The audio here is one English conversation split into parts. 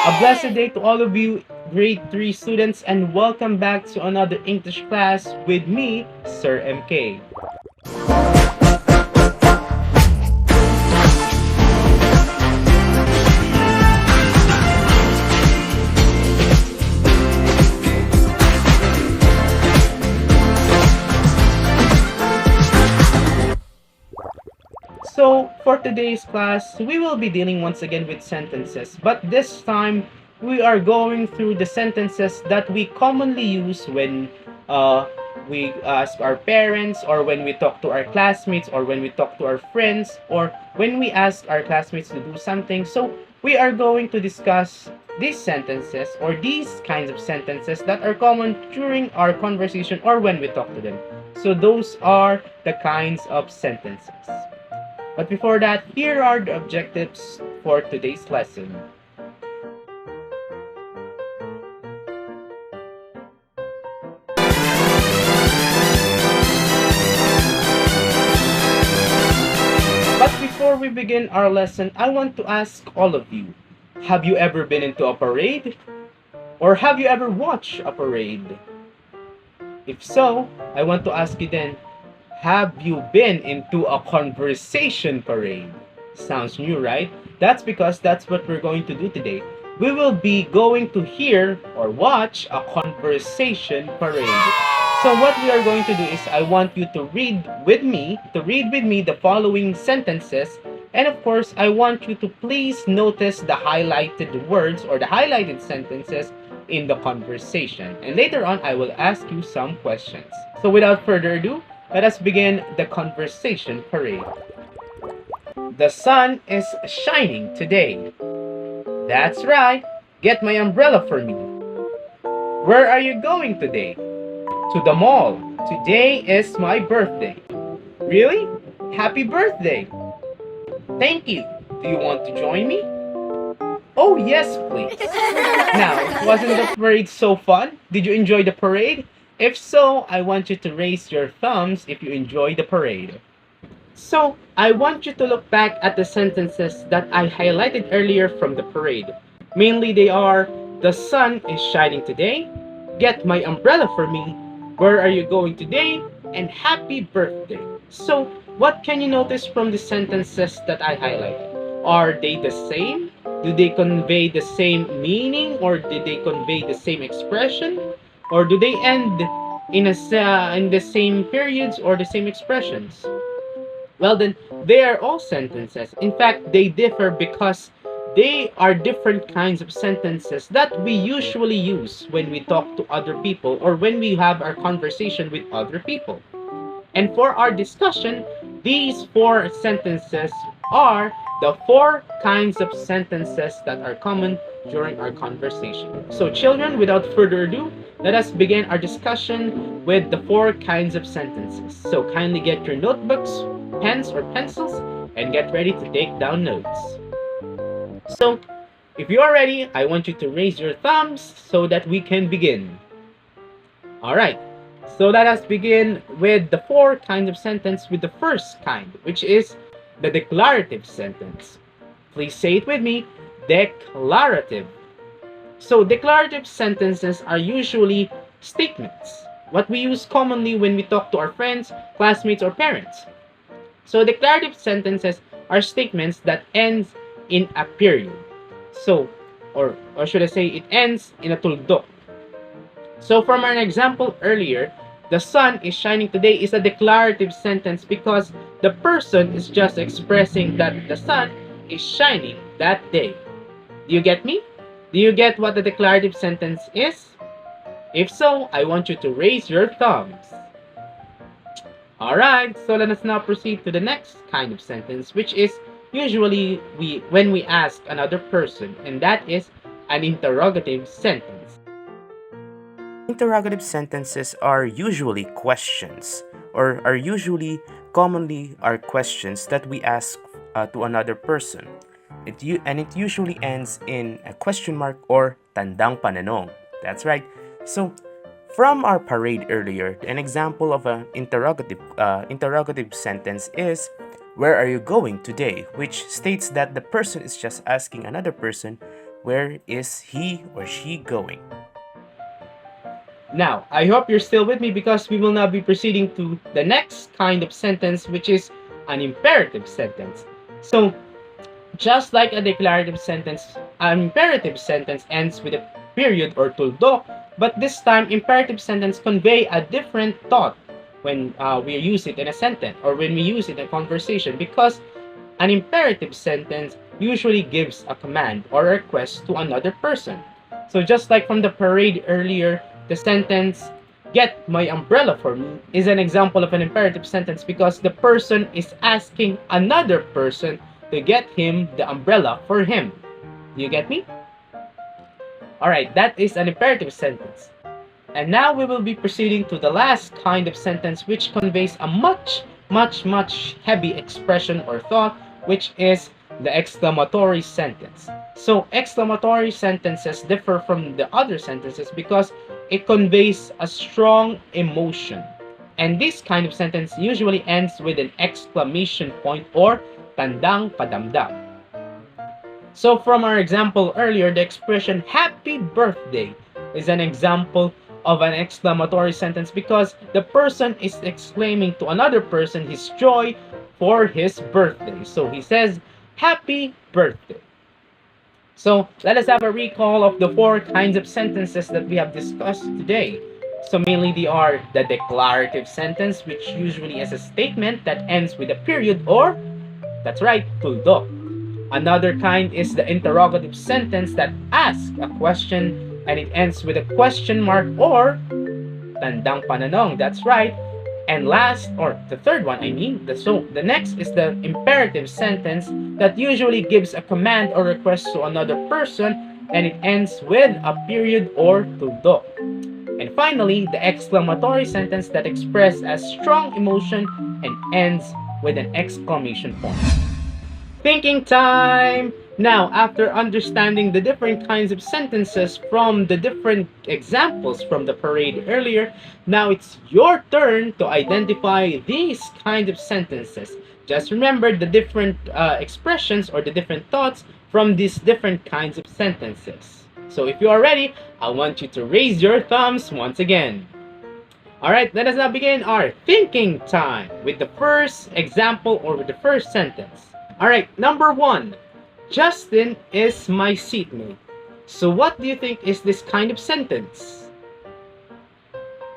A blessed day to all of you, grade 3 students, and welcome back to another English class with me, Sir MK. So, for today's class, we will be dealing once again with sentences, but this time we are going through the sentences that we commonly use when uh, we ask our parents, or when we talk to our classmates, or when we talk to our friends, or when we ask our classmates to do something. So, we are going to discuss these sentences or these kinds of sentences that are common during our conversation or when we talk to them. So, those are the kinds of sentences. But before that, here are the objectives for today's lesson. But before we begin our lesson, I want to ask all of you, have you ever been into a parade? Or have you ever watched a parade? If so, I want to ask you then, have you been into a conversation parade? Sounds new, right? That's because that's what we're going to do today. We will be going to hear or watch a conversation parade. So what we are going to do is I want you to read with me, the following sentences, and of course, I want you to please notice the highlighted words or the highlighted sentences in the conversation. And later on, I will ask you some questions. So without further ado, let us begin the conversation parade. The sun is shining today. That's right. Get my umbrella for me. Where are you going today? To the mall. Today is my birthday. Really? Happy birthday. Thank you. Do you want to join me? Oh, yes, please. Now, wasn't the parade so fun? Did you enjoy the parade? If so, I want you to raise your thumbs if you enjoyed the parade. So, I want you to look back at the sentences that I highlighted earlier from the parade. Mainly they are, the sun is shining today, get my umbrella for me, where are you going today, and happy birthday. So, what can you notice from the sentences that I highlighted? Are they the same? Do they convey the same meaning, or did they convey the same expression? Or do they end in the same periods or the same expressions? Well then, they are all sentences. In fact, they differ because they are different kinds of sentences that we usually use when we talk to other people or when we have our conversation with other people. And for our discussion, these four sentences are the four kinds of sentences that are common during our conversation. So children, without further ado, let us begin our discussion with the four kinds of sentences. So kindly get your notebooks, pens or pencils, and get ready to take down notes. So, if you are ready, I want you to raise your thumbs so that we can begin. Alright, so let us begin with the four kinds of sentence with the first kind, which is the declarative sentence. Please say it with me, declarative. So declarative sentences are usually statements, what we use commonly when we talk to our friends, classmates, or parents. So declarative sentences are statements that ends in a period. So, or should I say, it ends in a tuldok. So from our example earlier, the sun is shining today is a declarative sentence because the person is just expressing that the sun is shining that day. Do you get me? Do you get what the declarative sentence is? If so, I want you to raise your thumbs. Alright, so let us now proceed to the next kind of sentence, which is usually when we ask another person, and that is an interrogative sentence. Interrogative sentences are usually questions, or are usually commonly are questions that we ask to another person. It usually ends in a question mark or tandang pananong. That's right. So, from our parade earlier, an example of an interrogative sentence is, where are you going today? Which states that the person is just asking another person, Where is he or she going? Now, I hope you're still with me because we will now be proceeding to the next kind of sentence, which is an imperative sentence. So, just like a declarative sentence, an imperative sentence ends with a period or tuldok, but this time imperative sentence convey a different thought when we use it in a sentence or when we use it in a conversation, because an imperative sentence usually gives a command or a request to another person. So just like from the parade earlier, the sentence, "Get my umbrella for me," is an example of an imperative sentence because the person is asking another person to get him the umbrella for him. You get me? Alright, that is an imperative sentence. And now we will be proceeding to the last kind of sentence, which conveys a much heavy expression or thought, which is the exclamatory sentence. So exclamatory sentences differ from the other sentences because it conveys a strong emotion. And this kind of sentence usually ends with an exclamation point or tandang padamdam. So from our example earlier, the expression "happy birthday" is an example of an exclamatory sentence because the person is exclaiming to another person his joy for his birthday. So he says, "Happy birthday." So let us have a recall of the four kinds of sentences that we have discussed today. So mainly they are the declarative sentence, which usually is a statement that ends with a period or, that's right, tuldok. Another kind is the interrogative sentence that asks a question and it ends with a question mark or tandang pananong. That's right. And last, or the third one, the next is the imperative sentence that usually gives a command or request to another person and it ends with a period or tuldok. And finally, the exclamatory sentence that expresses a strong emotion and ends with an exclamation point. Thinking time! Now, after understanding the different kinds of sentences from the different examples from the parade earlier, now it's your turn to identify these kind of sentences. Just remember the different expressions or the different thoughts from these different kinds of sentences. So if you are ready, I want you to raise your thumbs once again. Alright, let us now begin our thinking time with the first example or with the first sentence. Alright, number one. Justin is my seatmate. So what do you think is this kind of sentence?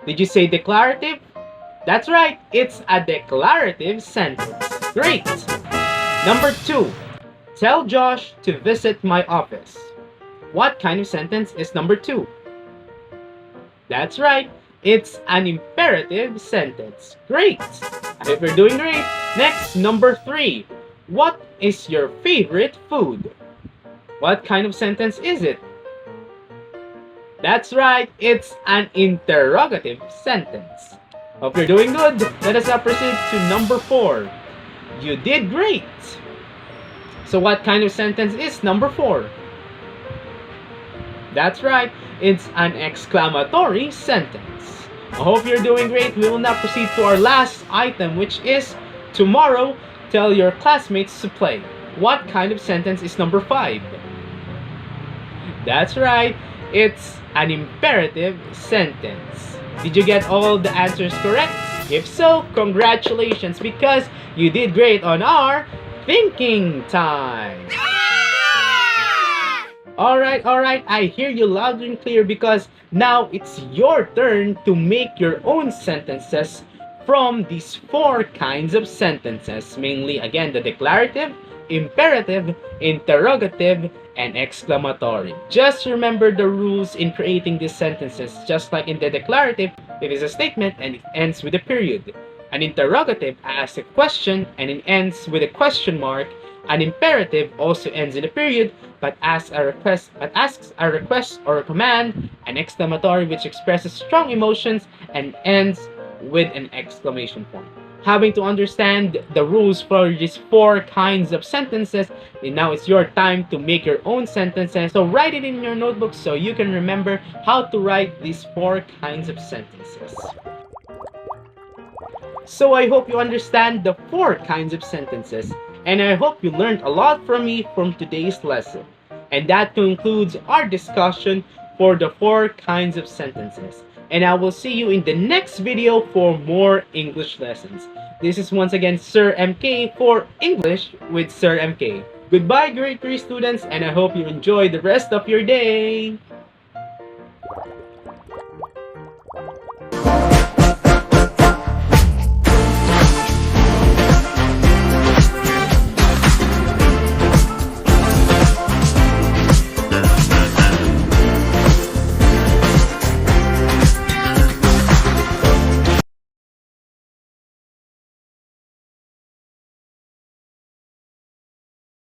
Did you say declarative? That's right, it's a declarative sentence. Great! Number two. Tell Josh to visit my office. What kind of sentence is number two? That's right, it's an imperative sentence. Great! I hope you're doing great. Next, number three. What is your favorite food? What kind of sentence is it? That's right, it's an interrogative sentence. Hope you're doing good. Let us now proceed to number four. You did great. So what kind of sentence is number four? That's right, it's an exclamatory sentence. I hope you're doing great. We will now proceed to our last item, which is tomorrow, tell your classmates to play. What kind of sentence is number five? That's right, it's an imperative sentence. Did you get all the answers correct? If so, congratulations because you did great on our thinking time. Alright, I hear you loud and clear because now it's your turn to make your own sentences from these four kinds of sentences, mainly again the declarative, imperative, interrogative, and exclamatory. Just remember the rules in creating these sentences. Just like in the declarative, it is a statement and it ends with a period. An interrogative asks a question and it ends with a question mark. An imperative also ends in a period but asks a request or a command. An exclamatory which expresses strong emotions and ends with an exclamation point. Having to understand the rules for these four kinds of sentences, and now it's your time to make your own sentences. So write it in your notebook so you can remember how to write these four kinds of sentences. So I hope you understand the four kinds of sentences, and I hope you learned a lot from me from today's lesson. And that concludes our discussion for the 4 kinds of sentences. And I will see you in the next video for more English lessons. This is once again Sir MK for English with Sir MK. Goodbye, grade 3 students, and I hope you enjoy the rest of your day.